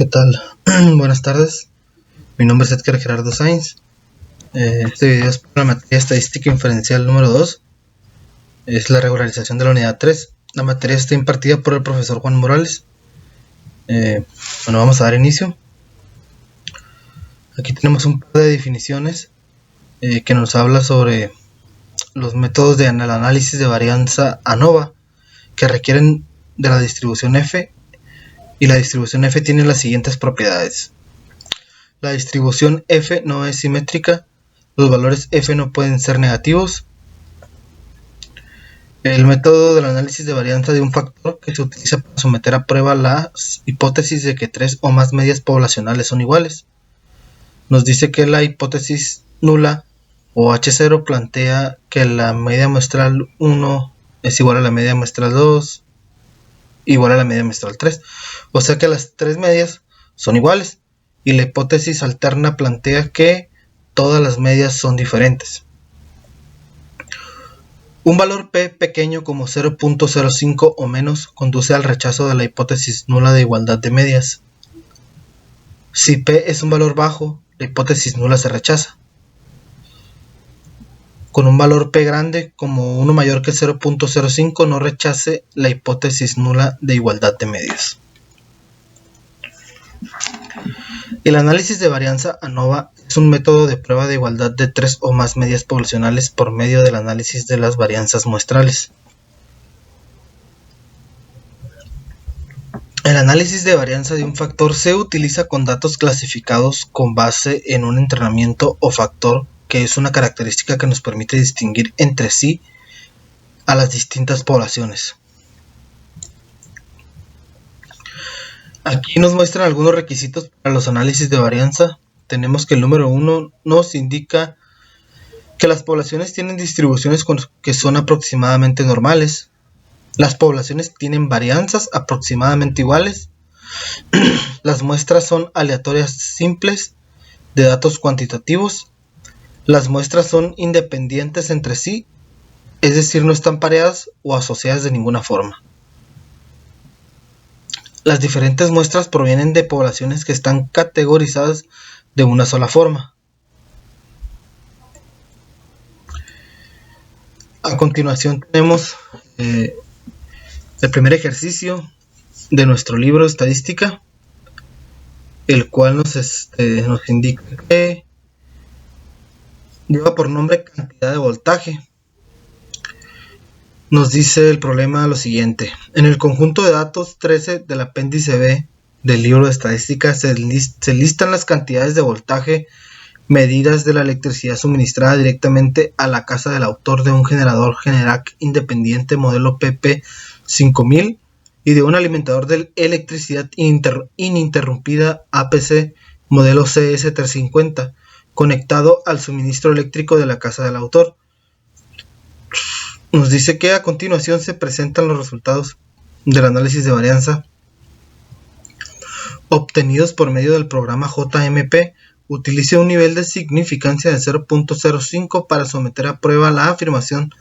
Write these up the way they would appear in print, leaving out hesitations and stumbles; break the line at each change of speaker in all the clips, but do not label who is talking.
¿Qué tal? Buenas tardes. Mi nombre es Edgar Gerardo Sainz. Este video es para la materia estadística inferencial número 2. Es la regularización de la unidad 3. La materia está impartida por el profesor Juan Morales. Vamos a dar inicio. Aquí tenemos un par de definiciones que nos habla sobre los métodos de análisis de varianza ANOVA que requieren de la distribución F, y la distribución F tiene las siguientes propiedades. La distribución F no es simétrica, los valores F no pueden ser negativos. El método del análisis de varianza de un factor que se utiliza para someter a prueba la hipótesis de que tres o más medias poblacionales son iguales. Nos dice que la hipótesis nula o H0 plantea que la media muestral 1 es igual a la media muestral 2 igual a la media muestral 3. O sea que las tres medias son iguales. Y la hipótesis alterna plantea que todas las medias son diferentes. Un valor P pequeño como 0.05 o menos conduce al rechazo de la hipótesis nula de igualdad de medias. Si P es un valor bajo, la hipótesis nula se rechaza. Con un valor P grande como 1 mayor que 0.05 no rechace la hipótesis nula de igualdad de medias. El análisis de varianza ANOVA es un método de prueba de igualdad de tres o más medias poblacionales por medio del análisis de las varianzas muestrales. El análisis de varianza de un factor se utiliza con datos clasificados con base en un entrenamiento o factor, que es una característica que nos permite distinguir entre sí a las distintas poblaciones. Aquí nos muestran algunos requisitos para los análisis de varianza. Tenemos que el número 1 nos indica que las poblaciones tienen distribuciones que son aproximadamente normales. Las poblaciones tienen varianzas aproximadamente iguales. Las muestras son aleatorias simples de datos cuantitativos. Las muestras son independientes entre sí, es decir, no están pareadas o asociadas de ninguna forma. Las diferentes muestras provienen de poblaciones que están categorizadas de una sola forma. A continuación tenemos el primer ejercicio de nuestro libro de estadística, el cual nos indica que lleva por nombre cantidad de voltaje. Nos dice el problema lo siguiente: en el conjunto de datos 13 del apéndice B del libro de estadística se listan las cantidades de voltaje medidas de la electricidad suministrada directamente a la casa del autor de un generador Generac independiente modelo PP5000 y de un alimentador de electricidad ininterrumpida APC modelo CS350 conectado al suministro eléctrico de la casa del autor. Nos dice que a continuación se presentan los resultados del análisis de varianza obtenidos por medio del programa JMP. Utilice un nivel de significancia de 0.05 para someter a prueba la afirmación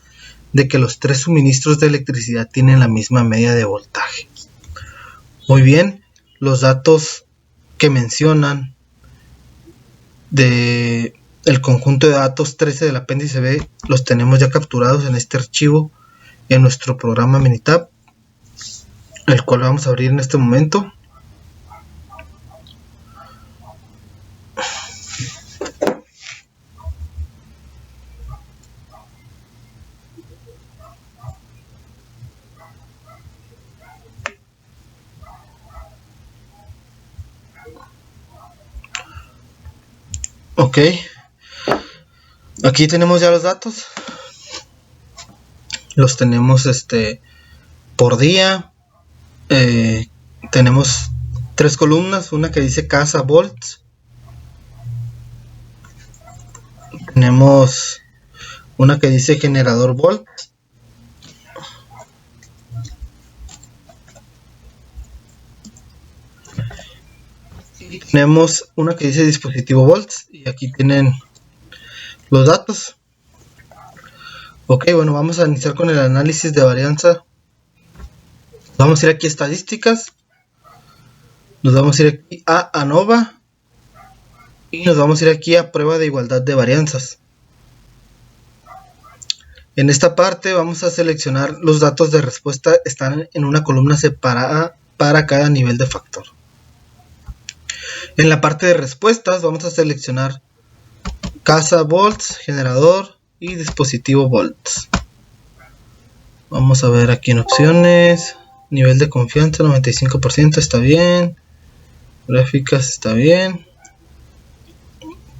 de que los tres suministros de electricidad tienen la misma media de voltaje. Muy bien, los datos que mencionan de el conjunto de datos 13 del apéndice B los tenemos ya capturados en este archivo en nuestro programa Minitab, el cual vamos a abrir en este momento. Ok, aquí tenemos ya los datos. Los tenemos por día. Tenemos tres columnas, una que dice casa volts. Tenemos una que dice generador volts. Tenemos una que dice dispositivo volts y aquí tienen los datos. Ok, bueno, vamos a iniciar con el análisis de varianza. Vamos a ir aquí a estadísticas Nos vamos a ir aquí a ANOVA y nos vamos a ir aquí a prueba de igualdad de varianzas. En esta parte vamos a seleccionar los datos de respuesta, están en una columna separada para cada nivel de factor. En la parte de respuestas vamos a seleccionar casa volts, generador y dispositivo volts. Vamos a ver aquí en opciones, nivel de confianza 95% está bien, gráficas está bien,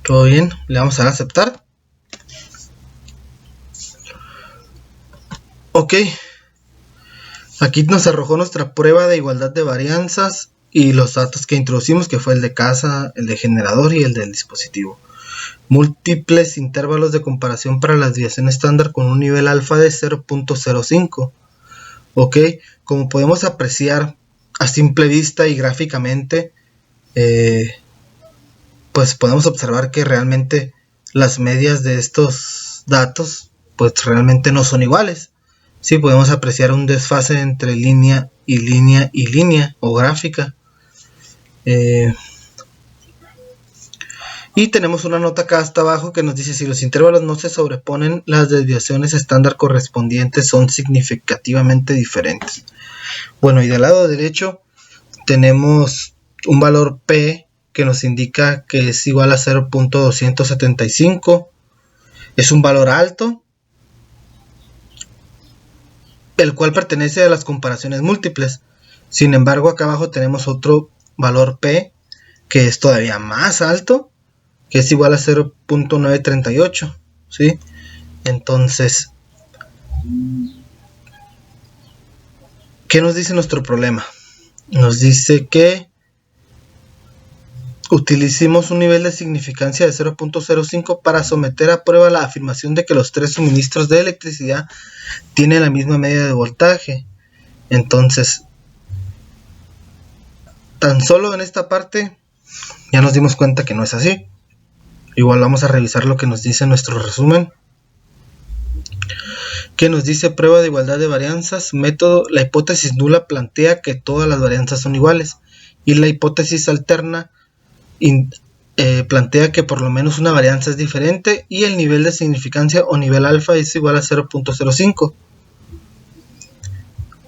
todo bien, le vamos a dar a aceptar. Ok, aquí nos arrojó nuestra prueba de igualdad de varianzas y los datos que introducimos, que fue el de casa, el de generador y el del dispositivo. Múltiples intervalos de comparación para la desviación estándar con un nivel alfa de 0.05. Ok, como podemos apreciar a simple vista y gráficamente, pues podemos observar que realmente las medias de estos datos pues realmente no son iguales. Sí, podemos apreciar un desfase entre línea y línea y línea o gráfica. Y tenemos una nota acá hasta abajo que nos dice: si los intervalos no se sobreponen, las desviaciones estándar correspondientes son significativamente diferentes. Bueno, y del lado derecho tenemos un valor P que nos indica que es igual a 0.275. Es un valor alto, el cual pertenece a las comparaciones múltiples. Sin embargo, acá abajo tenemos otro valor P que es todavía más alto, que es igual a 0.938, ¿sí? Entonces, ¿qué nos dice nuestro problema? Nos dice que utilicemos un nivel de significancia de 0.05 para someter a prueba la afirmación de que los tres suministros de electricidad tienen la misma media de voltaje. Entonces, tan solo en esta parte ya nos dimos cuenta que no es así. Igual vamos a revisar lo que nos dice nuestro resumen, que nos dice: prueba de igualdad de varianzas, método. La hipótesis nula plantea que todas las varianzas son iguales, y la hipótesis alterna plantea que por lo menos una varianza es diferente y el nivel de significancia o nivel alfa es igual a 0.05.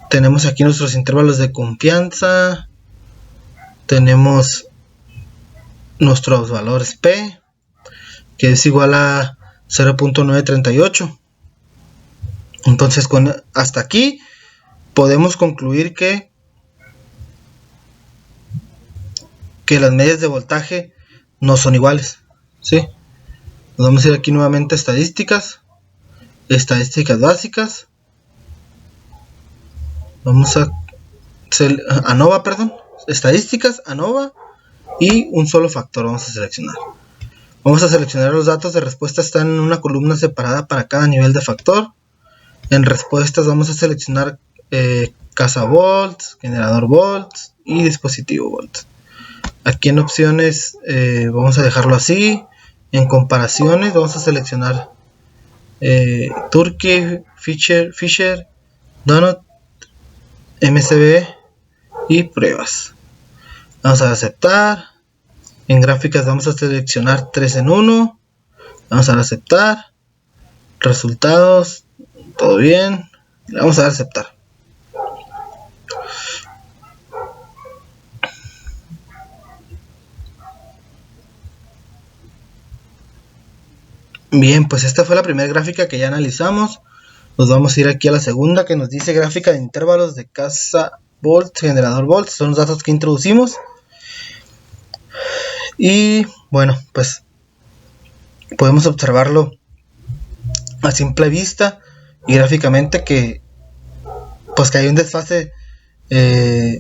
Tenemos aquí nuestros intervalos de confianza, tenemos nuestros valores P, que es igual a 0.938. Entonces, hasta aquí podemos concluir que las medias de voltaje no son iguales, ¿sí? Nos vamos a ir aquí nuevamente a estadísticas básicas. Vamos a ANOVA, estadísticas, ANOVA y un solo factor vamos a seleccionar. Vamos a seleccionar los datos de respuesta, están en una columna separada para cada nivel de factor. En respuestas vamos a seleccionar casa volts, generador volts y dispositivo volts. Aquí en opciones vamos a dejarlo así. En comparaciones vamos a seleccionar Turkey, Fisher, Donut, MCB y pruebas. Vamos a aceptar. En gráficas vamos a seleccionar 3 en 1. Vamos a dar a aceptar. Resultados, todo bien. Le vamos a dar a aceptar. Bien, pues esta fue la primera gráfica que ya analizamos. Nos vamos a ir aquí a la segunda, que nos dice gráfica de intervalos de casa volts, generador volts. Son los datos que introducimos. Y bueno, pues podemos observarlo a simple vista y gráficamente que hay un desfase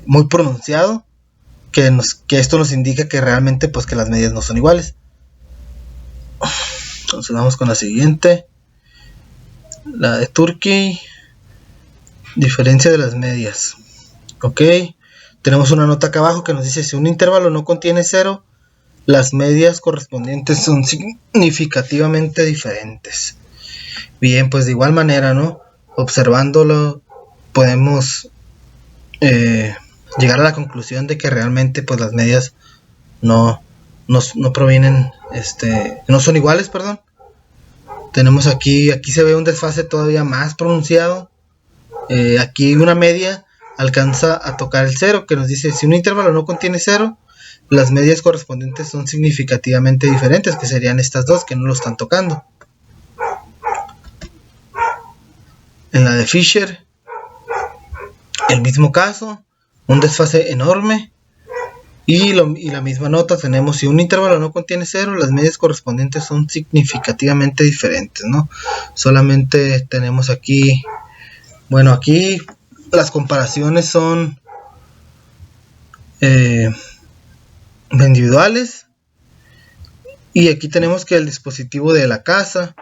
muy pronunciado, que esto nos indica que realmente pues que las medias no son iguales. Entonces vamos con la siguiente, la de Turkey, diferencia de las medias. Ok, tenemos una nota acá abajo que nos dice: si un intervalo no contiene 0, las medias correspondientes son significativamente diferentes. Bien, pues de igual manera, ¿no? Observándolo podemos llegar a la conclusión de que realmente pues las medias no provienen, no son iguales, perdón. Tenemos aquí se ve un desfase todavía más pronunciado. Aquí una media alcanza a tocar el 0, que nos dice si un intervalo no contiene 0, las medias correspondientes son significativamente diferentes, que serían estas dos que no lo están tocando. En la de Fisher, el mismo caso, un desfase enorme. Y la misma nota tenemos, si un intervalo no contiene 0, las medias correspondientes son significativamente diferentes, ¿no? Solamente tenemos aquí, bueno, aquí las comparaciones son individuales. Y aquí tenemos que el dispositivo de la casa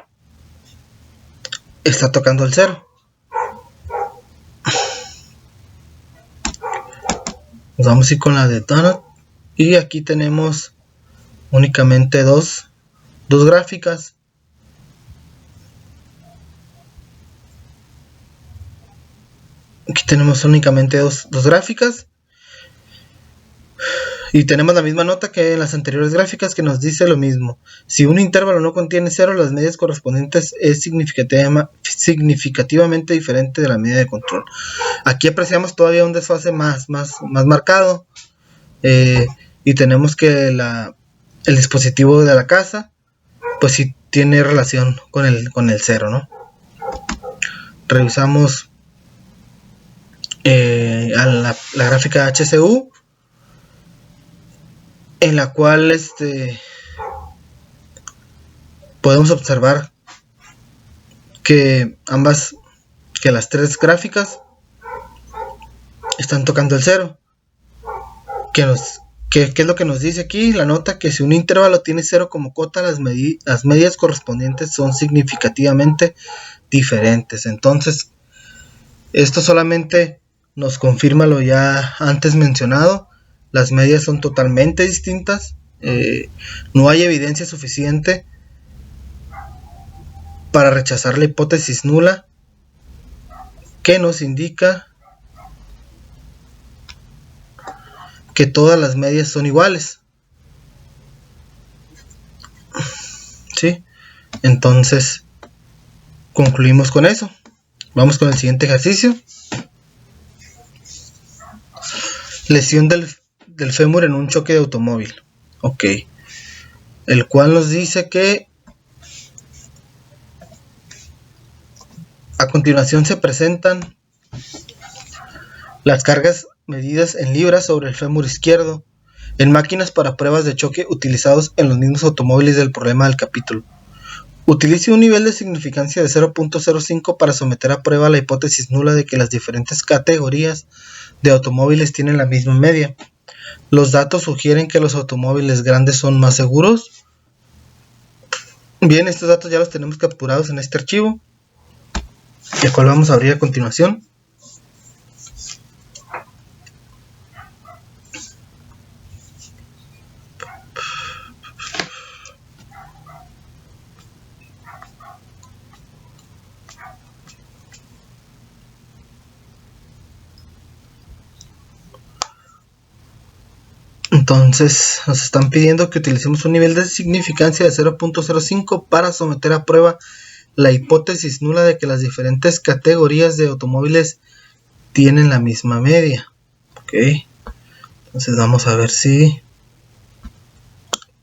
está tocando el 0. Nos vamos a ir con la de Donut. Y aquí tenemos únicamente dos gráficas. Aquí tenemos únicamente dos gráficas. Y tenemos la misma nota que en las anteriores gráficas, que nos dice lo mismo. Si un intervalo no contiene 0, las medias correspondientes es significativamente diferente de la media de control. Aquí apreciamos todavía un desfase más marcado. Y tenemos que el dispositivo de la casa pues sí tiene relación con el 0, ¿no? Revisamos a la gráfica HCU, en la cual podemos observar que las tres gráficas están tocando el 0. ¿Qué es lo que nos dice aquí la nota? Que si un intervalo tiene 0 como cota, las medias correspondientes son significativamente diferentes. Entonces, esto solamente nos confirma lo ya antes mencionado. Las medias son totalmente distintas. No hay evidencia suficiente para rechazar la hipótesis nula, que nos indica que todas las medias son iguales. ¿Sí? Entonces, concluimos con eso. Vamos con el siguiente ejercicio. Lesión del fémur en un choque de automóvil. Ok. El cual nos dice que a continuación se presentan las cargas medidas en libras sobre el fémur izquierdo en máquinas para pruebas de choque utilizados en los mismos automóviles del problema del capítulo. Utilice un nivel de significancia de 0.05 para someter a prueba la hipótesis nula de que las diferentes categorías de automóviles tienen la misma media. Los datos sugieren que los automóviles grandes son más seguros. Bien, estos datos ya los tenemos capturados en este archivo, el cual vamos a abrir a continuación. Entonces nos están pidiendo que utilicemos un nivel de significancia de 0.05 para someter a prueba la hipótesis nula de que las diferentes categorías de automóviles tienen la misma media. Ok, entonces vamos a ver si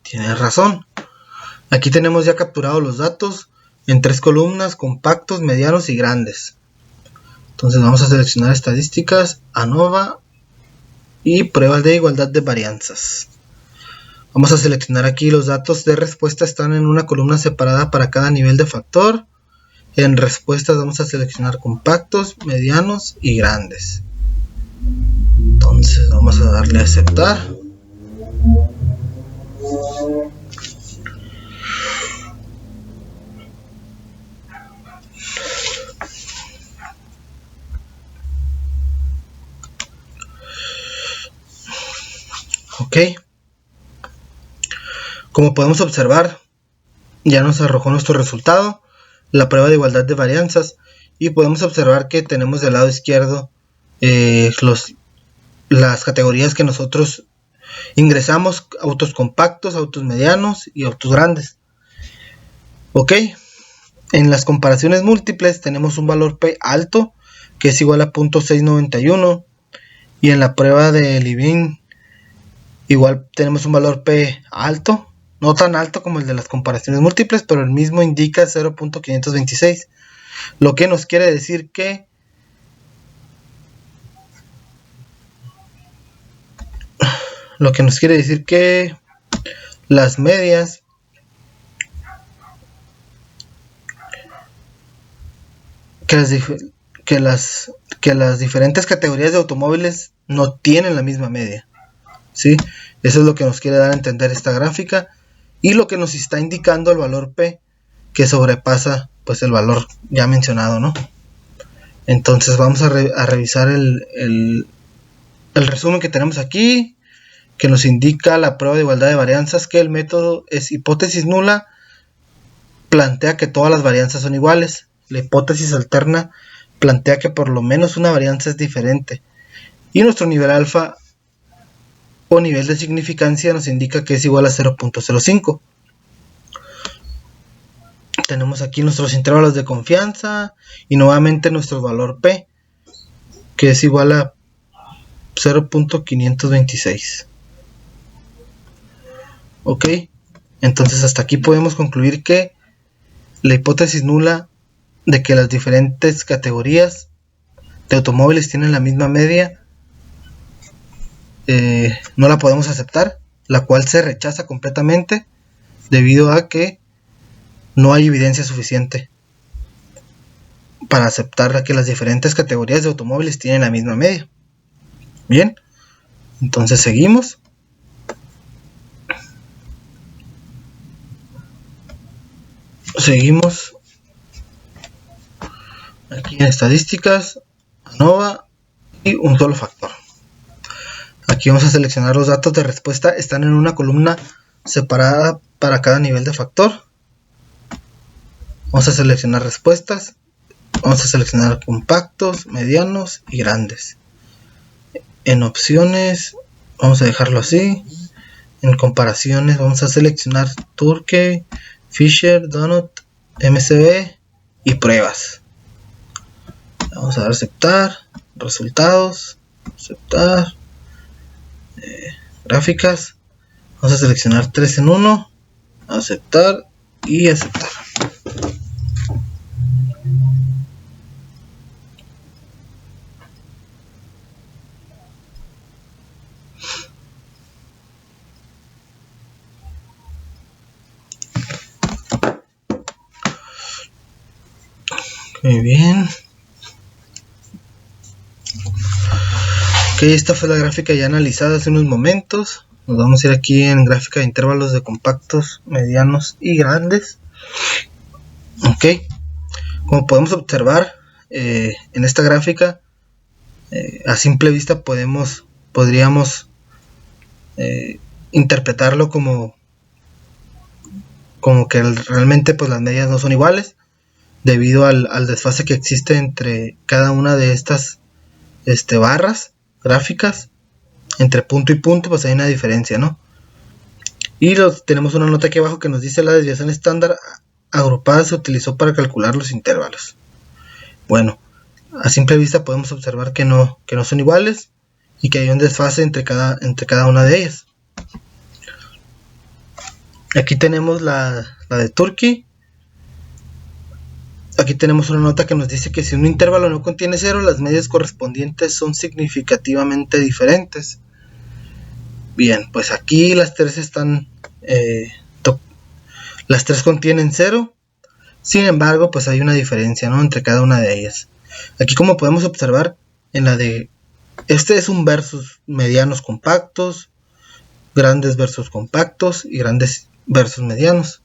tiene razón. Aquí tenemos ya capturados los datos en 3 columnas: compactos, medianos y grandes. Entonces vamos a seleccionar estadísticas, ANOVA y pruebas de igualdad de varianzas. Vamos a seleccionar aquí los datos de respuesta, están en una columna separada para cada nivel de factor. En respuestas vamos a seleccionar compactos, medianos y grandes. Entonces vamos a darle a aceptar. Ok, como podemos observar, ya nos arrojó nuestro resultado, la prueba de igualdad de varianzas, y podemos observar que tenemos del lado izquierdo las categorías que nosotros ingresamos: autos compactos, autos medianos y autos grandes. Ok, en las comparaciones múltiples tenemos un valor P alto, que es igual a 0.691, y en la prueba de Levin igual tenemos un valor P alto, no tan alto como el de las comparaciones múltiples, pero el mismo indica 0.526, lo que nos quiere decir que las medias que las diferentes categorías de automóviles no tienen la misma media, ¿sí? Eso es lo que nos quiere dar a entender esta gráfica, y lo que nos está indicando el valor P, que sobrepasa pues el valor ya mencionado, ¿no? Entonces vamos a revisar el resumen que tenemos aquí, que nos indica la prueba de igualdad de varianzas, que el método es hipótesis nula, plantea que todas las varianzas son iguales. La hipótesis alterna plantea que por lo menos una varianza es diferente, y nuestro nivel alfa o nivel de significancia nos indica que es igual a 0.05. Tenemos aquí nuestros intervalos de confianza y nuevamente nuestro valor P, que es igual a 0.526. Ok, entonces hasta aquí podemos concluir que la hipótesis nula de que las diferentes categorías de automóviles tienen la misma media no la podemos aceptar, la cual se rechaza completamente debido a que no hay evidencia suficiente para aceptar que las diferentes categorías de automóviles tienen la misma media. Bien, entonces seguimos. Aquí en estadísticas, ANOVA y un solo factor. Aquí vamos a seleccionar los datos de respuesta, están en una columna separada para cada nivel de factor. Vamos a seleccionar respuestas, vamos a seleccionar compactos, medianos y grandes. En opciones vamos a dejarlo así. En comparaciones vamos a seleccionar Turkey, Fisher, Donut, MCB y pruebas. Vamos a dar aceptar, resultados, aceptar, gráficas. Vamos a seleccionar 3 en 1, aceptar y aceptar. Muy bien. Ok, esta fue la gráfica ya analizada hace unos momentos. Nos vamos a ir aquí en gráfica de intervalos de compactos, medianos y grandes. Ok, como podemos observar en esta gráfica, a simple vista podríamos interpretarlo como que realmente pues las medias no son iguales, debido al desfase que existe entre cada una de estas barras gráficas. Entre punto y punto pues hay una diferencia, ¿no? Y tenemos una nota aquí abajo que nos dice: la desviación estándar agrupada se utilizó para calcular los intervalos. Bueno, a simple vista podemos observar que no son iguales y que hay un desfase entre cada una de ellas. Aquí tenemos la de Turkey. Aquí tenemos una nota que nos dice que si un intervalo no contiene 0, las medias correspondientes son significativamente diferentes. Bien, pues aquí las tres están, las tres contienen 0. Sin embargo, pues hay una diferencia, ¿no?, entre cada una de ellas. Aquí, como podemos observar, en la de este es un versus medianos compactos, grandes versus compactos y grandes versus medianos,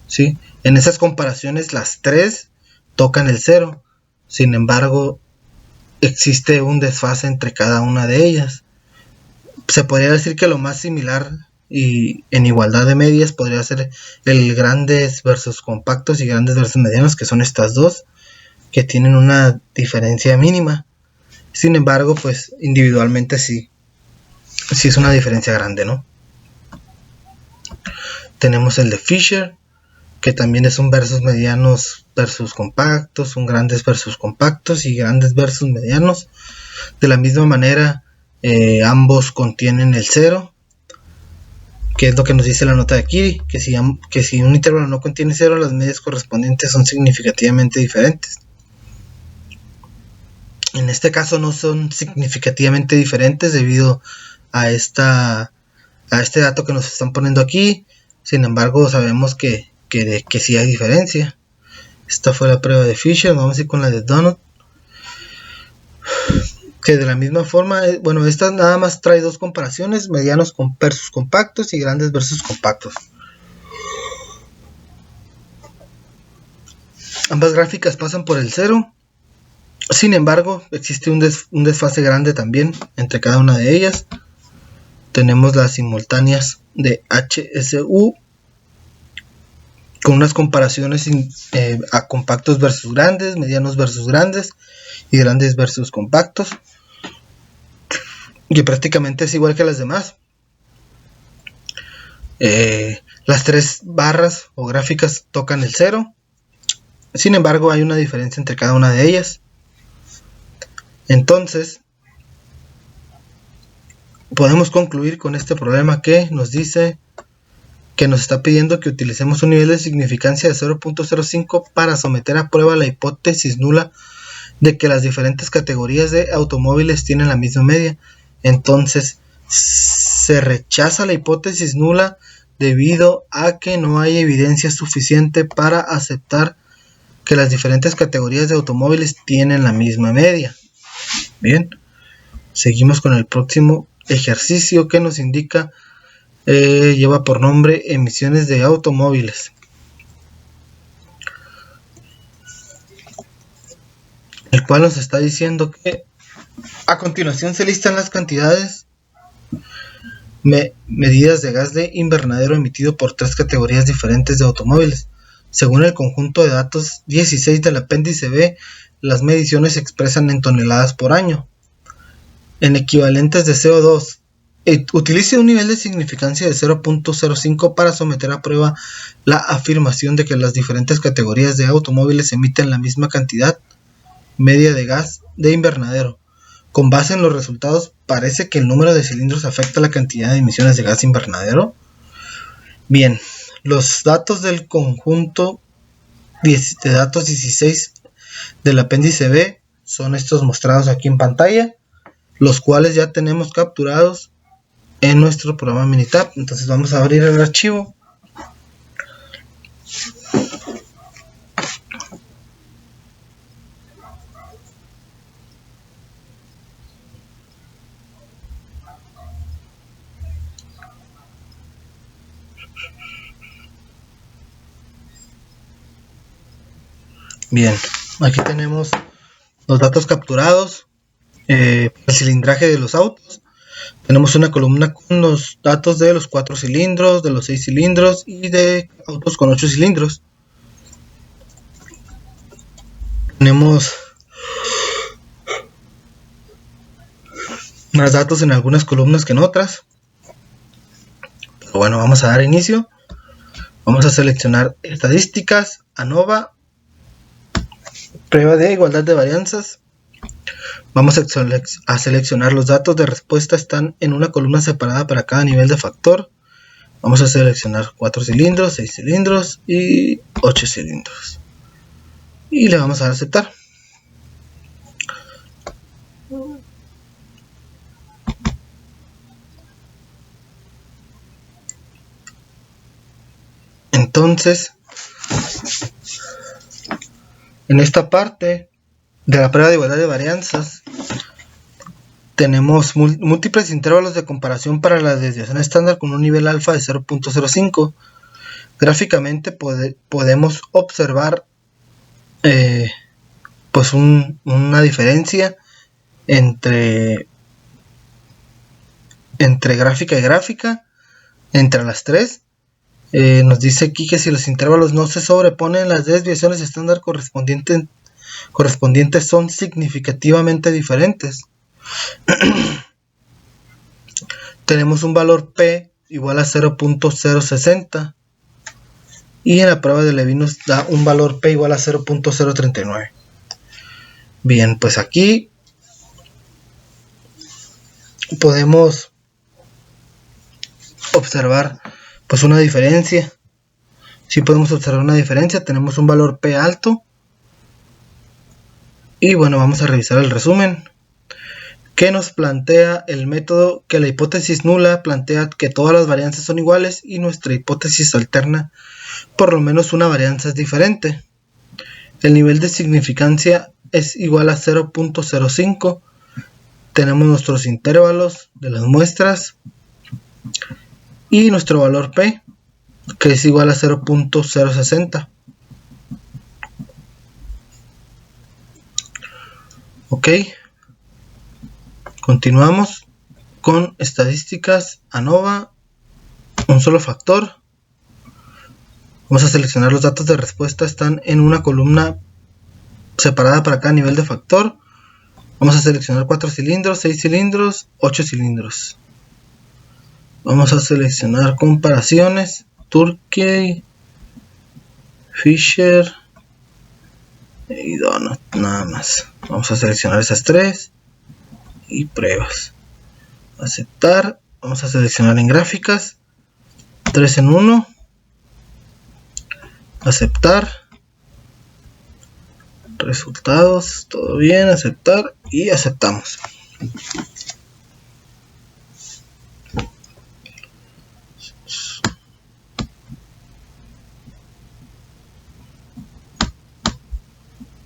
¿sí? En esas comparaciones las tres tocan el 0. Sin embargo, existe un desfase entre cada una de ellas. Se podría decir que lo más similar y en igualdad de medias podría ser el grandes versus compactos y grandes versus medianos, que son estas dos, que tienen una diferencia mínima. Sin embargo, pues individualmente sí sí es una diferencia grande, ¿no? Tenemos el de Fisher, que también es un versus medianos versus compactos, un grandes versus compactos y grandes versus medianos. De la misma manera, ambos contienen el 0, que es lo que nos dice la nota de aquí, que si un intervalo no contiene 0, las medias correspondientes son significativamente diferentes. En este caso no son significativamente diferentes debido a este dato que nos están poniendo aquí. Sin embargo, sabemos que sí hay diferencia. Esta fue la prueba de Fisher. Vamos a ir con la de Donut, que de la misma forma, bueno, esta nada más trae dos comparaciones: medianos versus compactos y grandes versus compactos. Ambas gráficas pasan por el 0. Sin embargo, existe un desfase grande también entre cada una de ellas. Tenemos las simultáneas de HSU con unas comparaciones a compactos versus grandes, medianos versus grandes y grandes versus compactos, que prácticamente es igual que las demás. Las tres barras o gráficas tocan el 0. Sin embargo, hay una diferencia entre cada una de ellas. Entonces, podemos concluir con este problema que nos dice que nos está pidiendo que utilicemos un nivel de significancia de 0.05 para someter a prueba la hipótesis nula de que las diferentes categorías de automóviles tienen la misma media. Entonces, se rechaza la hipótesis nula debido a que no hay evidencia suficiente para aceptar que las diferentes categorías de automóviles tienen la misma media. Bien, seguimos con el próximo ejercicio que nos indica, lleva por nombre emisiones de automóviles. El cual nos está diciendo que a continuación se listan las cantidades medidas de gas de invernadero emitido por tres categorías diferentes de automóviles. Según el conjunto de datos 16 del apéndice B, las mediciones se expresan en toneladas por año. En equivalentes de CO2, utilice un nivel de significancia de 0.05 para someter a prueba la afirmación de que las diferentes categorías de automóviles emiten la misma cantidad media de gas de invernadero. Con base en los resultados, parece que el número de cilindros afecta la cantidad de emisiones de gas invernadero. Bien, los datos del conjunto de datos 16 del apéndice B son estos mostrados aquí en pantalla, los cuales ya tenemos capturados en nuestro programa Minitab. Entonces vamos a abrir el archivo. Bien, aquí tenemos los datos capturados, el cilindraje de los autos. Tenemos una columna con los datos de los 4 cilindros, de los 6 cilindros y de autos con 8 cilindros. Tenemos más datos en algunas columnas que en otras. Pero bueno, vamos a dar inicio. Vamos a seleccionar estadísticas, ANOVA, prueba de igualdad de varianzas. Vamos a seleccionar los datos de respuesta, están en una columna separada para cada nivel de factor. Vamos a seleccionar 4 cilindros, 6 cilindros y 8 cilindros. Y le vamos a dar a aceptar. Entonces, en esta parte de la prueba de igualdad de varianzas, tenemos múltiples intervalos de comparación para la desviación estándar con un nivel alfa de 0.05. Gráficamente podemos observar pues una diferencia entre gráfica y gráfica, entre las tres. Nos dice aquí que si los intervalos no se sobreponen, las desviaciones estándar correspondientes son significativamente diferentes. tenemos un valor P igual a 0.060 y en la prueba de Levin nos da un valor P igual a 0.039. Bien, pues aquí podemos observar pues una diferencia. Si podemos observar una diferencia, tenemos un valor P alto. Y bueno, vamos a revisar el resumen que nos plantea el método que la hipótesis nula plantea que todas las varianzas son iguales y nuestra hipótesis alterna por lo menos una varianza es diferente. El nivel de significancia es igual a 0.05. Tenemos nuestros intervalos de las muestras y nuestro valor P, que es igual a 0.060. Ok, continuamos con estadísticas ANOVA, un solo factor. Vamos a seleccionar los datos de respuesta, están en una columna separada para cada nivel de factor. Vamos a seleccionar 4 cilindros, 6 cilindros, 8 cilindros. Vamos a seleccionar comparaciones, Turkey, Fisher y Donut, nada más. Vamos a seleccionar esas 3 y pruebas. Aceptar, vamos a seleccionar en gráficas, 3 en 1. Aceptar, resultados, todo bien, aceptar y aceptamos.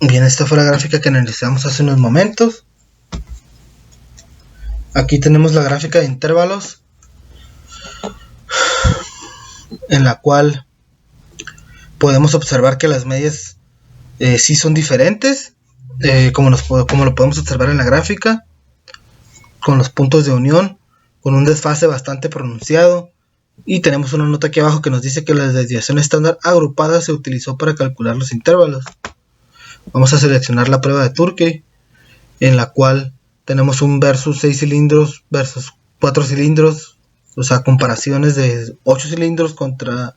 Bien, esta fue la gráfica que analizamos hace unos momentos. Aquí tenemos la gráfica de intervalos, en la cual podemos observar que las medias sí son diferentes, como lo podemos observar en la gráfica, con los puntos de unión, con un desfase bastante pronunciado. Y tenemos una nota aquí abajo que nos dice que la desviación estándar agrupada se utilizó para calcular los intervalos. Vamos a seleccionar la prueba de Turkey, en la cual tenemos un versus 6 cilindros versus 4 cilindros, o sea, comparaciones de 8 cilindros contra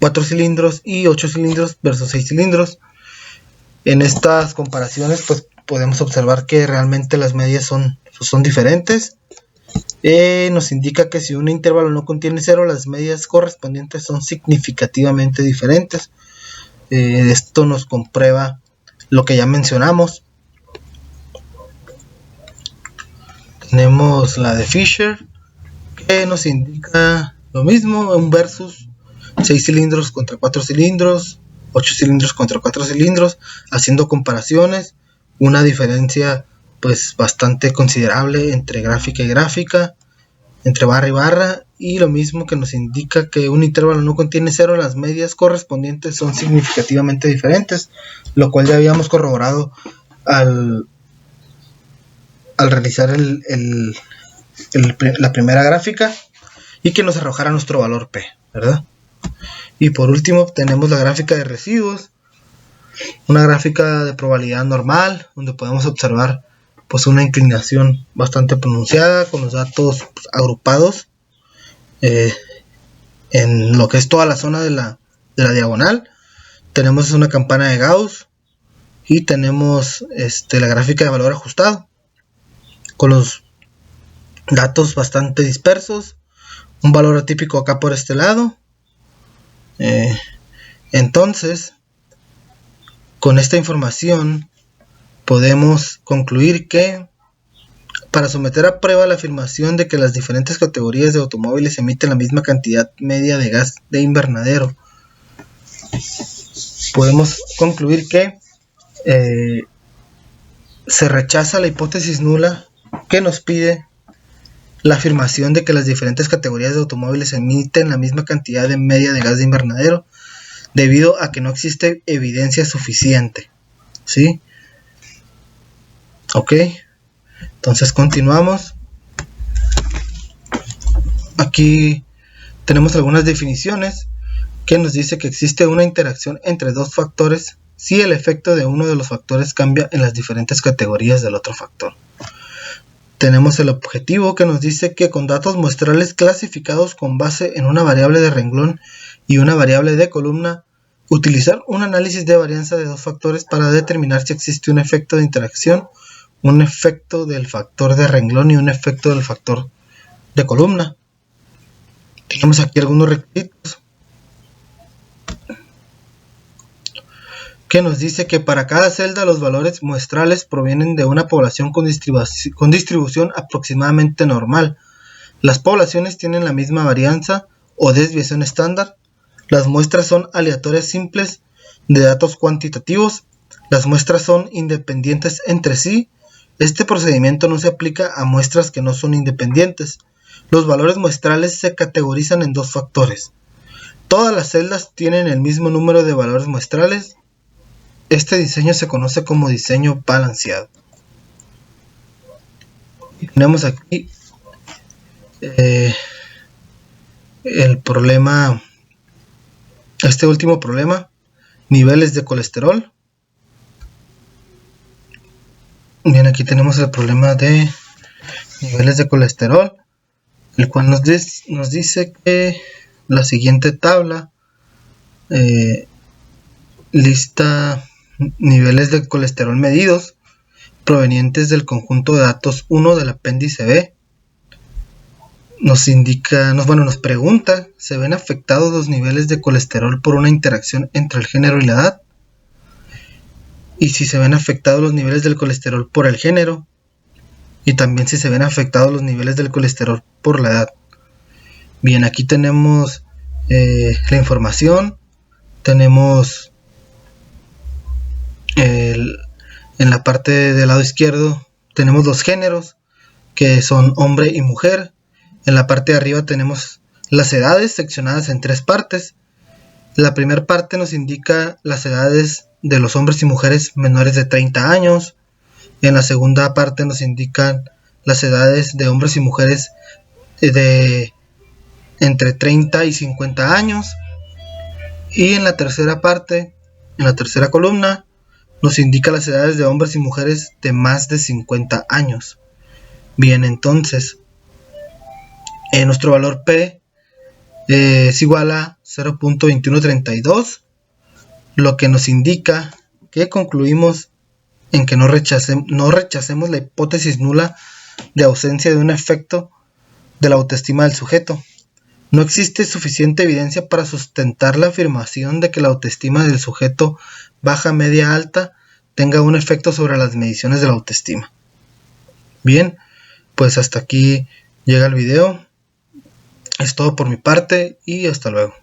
4 cilindros y 8 cilindros versus 6 cilindros. En estas comparaciones pues podemos observar que realmente las medias son diferentes. Nos indica que si un intervalo no contiene 0, las medias correspondientes son significativamente diferentes. Esto nos comprueba lo que ya mencionamos. Tenemos la de Fisher, que nos indica lo mismo, un versus 6 cilindros contra 4 cilindros, 8 cilindros contra 4 cilindros, haciendo comparaciones, una diferencia pues bastante considerable entre gráfica y gráfica, entre barra y barra, y lo mismo que nos indica que un intervalo no contiene 0, las medias correspondientes son significativamente diferentes, lo cual ya habíamos corroborado al realizar la primera gráfica y que nos arrojara nuestro valor P, ¿verdad? Y por último tenemos la gráfica de residuos, una gráfica de probabilidad normal, donde podemos observar pues una inclinación bastante pronunciada con los datos pues, agrupados en lo que es toda la zona de la diagonal. Tenemos una campana de Gauss y tenemos la gráfica de valor ajustado con los datos bastante dispersos, un valor atípico acá por este lado. Entonces, con esta información podemos concluir que para someter a prueba la afirmación de que las diferentes categorías de automóviles emiten la misma cantidad media de gas de invernadero, podemos concluir que se rechaza la hipótesis nula que nos pide la afirmación de que las diferentes categorías de automóviles emiten la misma cantidad de media de gas de invernadero, debido a que no existe evidencia suficiente, ¿sí? Ok, entonces continuamos. Aquí tenemos algunas definiciones que nos dice que existe una interacción entre dos factores si el efecto de uno de los factores cambia en las diferentes categorías del otro factor. tenemos el objetivo, que nos dice que con datos muestrales clasificados con base en una variable de renglón y una variable de columna, utilizar un análisis de varianza de dos factores para determinar si existe un efecto de interacción, un efecto del factor de renglón y un efecto del factor de columna. Tenemos aquí algunos requisitos que nos dice que para cada celda los valores muestrales provienen de una población con distribución aproximadamente normal. Las poblaciones tienen la misma varianza o desviación estándar. Las muestras son aleatorias simples de datos cuantitativos. Las muestras son independientes entre sí. Este procedimiento no se aplica a muestras que no son independientes. Los valores muestrales se categorizan en dos factores. Todas las celdas tienen el mismo número de valores muestrales. Este diseño se conoce como diseño balanceado. Tenemos aquí el problema, este último problema, niveles de colesterol. Bien, aquí tenemos el problema de niveles de colesterol, el cual nos dice que la siguiente tabla lista niveles de colesterol medidos provenientes del conjunto de datos 1 del apéndice B. Nos pregunta, ¿se ven afectados los niveles de colesterol por una interacción entre el género y la edad? Y si se ven afectados los niveles del colesterol por el género, y también si se ven afectados los niveles del colesterol por la edad. Bien, aquí tenemos la información, tenemos en la parte del lado izquierdo tenemos los géneros, que son hombre y mujer. En la parte de arriba tenemos las edades seccionadas en tres partes. La primera parte nos indica las edades de los hombres y mujeres menores de 30 años. En la segunda parte nos indican las edades de hombres y mujeres de entre 30 y 50 años. Y en la tercera parte, en la tercera columna, nos indica las edades de hombres y mujeres de más de 50 años. Bien, entonces, nuestro valor P es igual a 0.2132, lo que nos indica que concluimos en que no rechacemos la hipótesis nula de ausencia de un efecto de la autoestima del sujeto. No existe suficiente evidencia para sustentar la afirmación de que la autoestima del sujeto baja, media, alta tenga un efecto sobre las mediciones de la autoestima. Bien, pues hasta aquí llega el video. Es todo por mi parte y hasta luego.